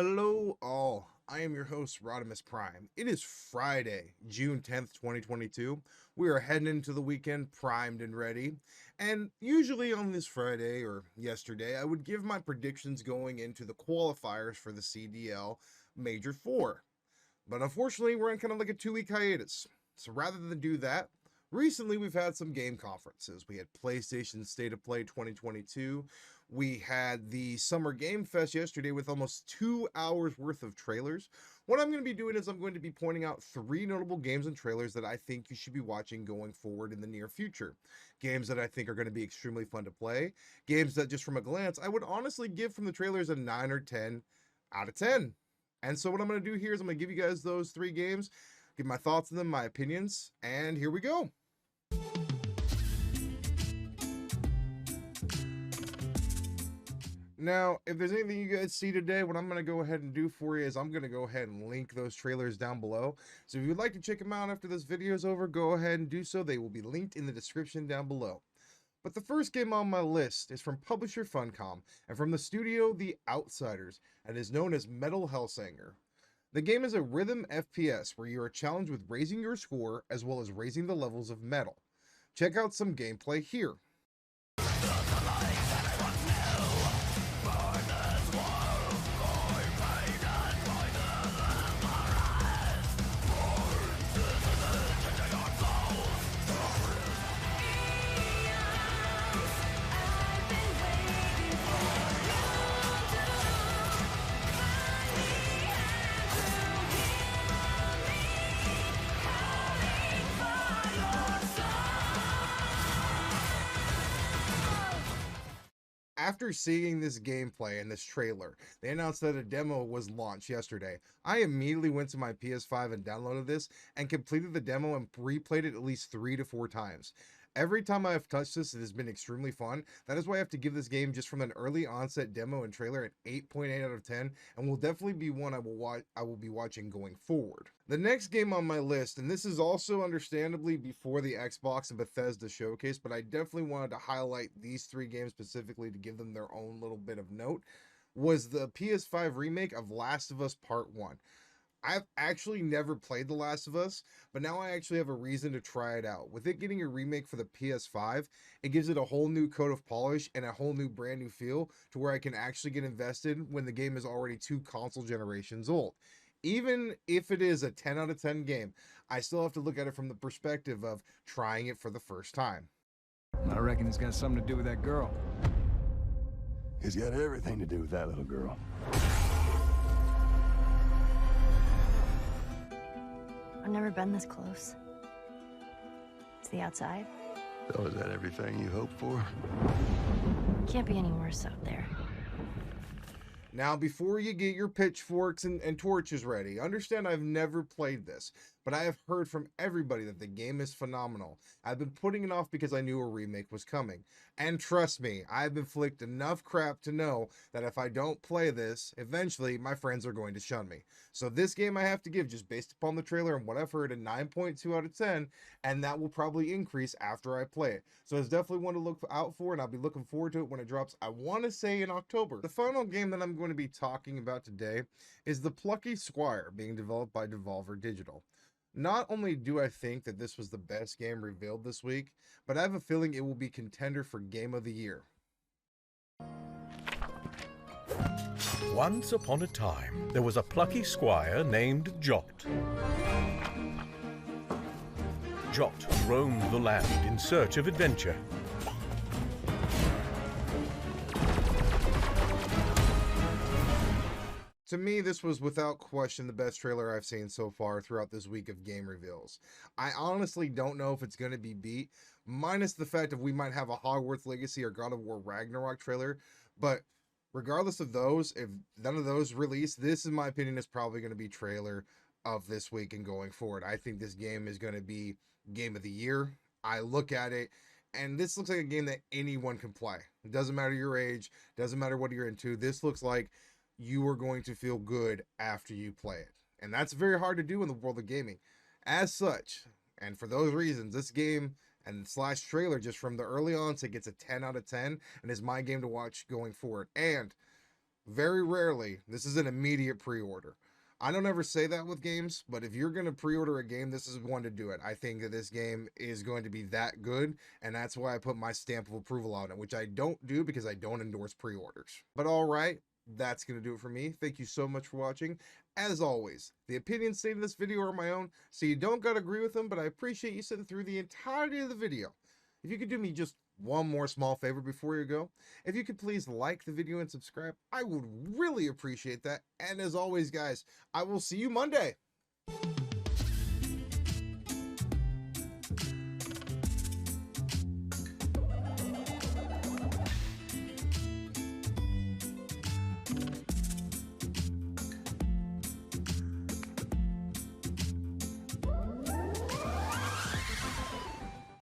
Hello all, I am your host Rodimus Prime. It is Friday, June 10th, 2022. We are heading into the weekend primed and ready. And usually on this Friday or yesterday, I would give my predictions going into the qualifiers for the CDL Major 4. But unfortunately, we're in kind of like a 2-week hiatus. So rather than do that, recently we've had some game conferences. We had PlayStation State of Play 2022. We had the Summer Game Fest yesterday with almost 2 hours worth of trailers. What I'm going to be doing is I'm going to be pointing out 3 notable games and trailers that I think you should be watching going forward in the near future. Games that I think are going to be extremely fun to play. Games that just from a glance, I would honestly give from the trailers a 9 or 10 out of 10. And so what I'm going to do here is I'm going to give you guys those 3 games, give my thoughts on them, my opinions, and here we go. Now, if there's anything you guys see today, what I'm going to go ahead and do for you is I'm going to go ahead and link those trailers down below. So if you'd like to check them out after this video is over, go ahead and do so. They will be linked in the description down below. But the first game on my list is from publisher Funcom and from the studio The Outsiders and is known as Metal Hellsinger. The game is a rhythm FPS where you are challenged with raising your score as well as raising the levels of metal. Check out some gameplay here. After seeing this gameplay and this trailer, they announced that a demo was launched yesterday. I immediately went to my PS5 and downloaded this and completed the demo and replayed it at least 3 to 4 times. Every time I have touched this, it has been extremely fun. That is why I have to give this game just from an early onset demo and trailer an 8.8 out of 10, and will definitely be one I will be watching going forward. The next game on my list, and this is also understandably before the Xbox and Bethesda showcase, but I definitely wanted to highlight these 3 games specifically to give them their own little bit of note, was the PS5 remake of Last of Us Part 1. I've actually never played The Last of Us, but now I actually have a reason to try it out. With it getting a remake for the PS5, it gives it a whole new coat of polish and a whole new brand new feel to where I can actually get invested when the game is already 2 console generations old. Even if it is a 10 out of 10 game, I still have to look at it from the perspective of trying it for the first time. I reckon it's got something to do with that girl. It's got everything to do with that little girl. I've never been this close. It's the outside. So is that everything you hoped for? Can't be any worse out there. Now, before you get your pitchforks and torches ready, understand I've never played this, but I have heard from everybody that the game is phenomenal. I've been putting it off because I knew a remake was coming. And trust me, I've been flicked enough crap to know that if I don't play this, eventually my friends are going to shun me. So this game I have to give, just based upon the trailer and what I've heard, a 9.2 out of 10, and that will probably increase after I play it. So it's definitely one to look out for, and I'll be looking forward to it when it drops, I want to say in October. The final game that I'm going to be talking about today is the Plucky Squire, being developed by Devolver Digital. Not only do I think that this was the best game revealed this week, but I have a feeling it will be contender for Game of the Year. Once upon a time, there was a plucky squire named Jot. Jot roamed the land in search of adventure. To me, this was without question the best trailer I've seen so far throughout this week of game reveals. I honestly don't know if it's going to be beat, minus the fact that we might have a Hogwarts Legacy or God of War Ragnarok trailer, but regardless of those, if none of those release, this, in my opinion, is probably going to be trailer of this week and going forward. I think this game is going to be Game of the Year. I look at it, and this looks like a game that anyone can play. It doesn't matter your age, doesn't matter what you're into. This looks like you are going to feel good after you play it. And that's very hard to do in the world of gaming. As such, and for those reasons, this game and slash trailer just from the early onset gets a 10 out of 10 and is my game to watch going forward. And very rarely, this is an immediate pre-order. I don't ever say that with games, but if you're going to pre-order a game, this is one to do it. I think that this game is going to be that good, and that's why I put my stamp of approval on it, which I don't do because I don't endorse pre-orders. But all right, that's going to do it for me. Thank you so much for watching. As always, the opinions stated in this video are my own, so you don't got to agree with them, but I appreciate you sitting through the entirety of the video. If you could do me just one more small favor before you go, if you could please like the video and subscribe, I would really appreciate that. And as always, guys, I will see you Monday.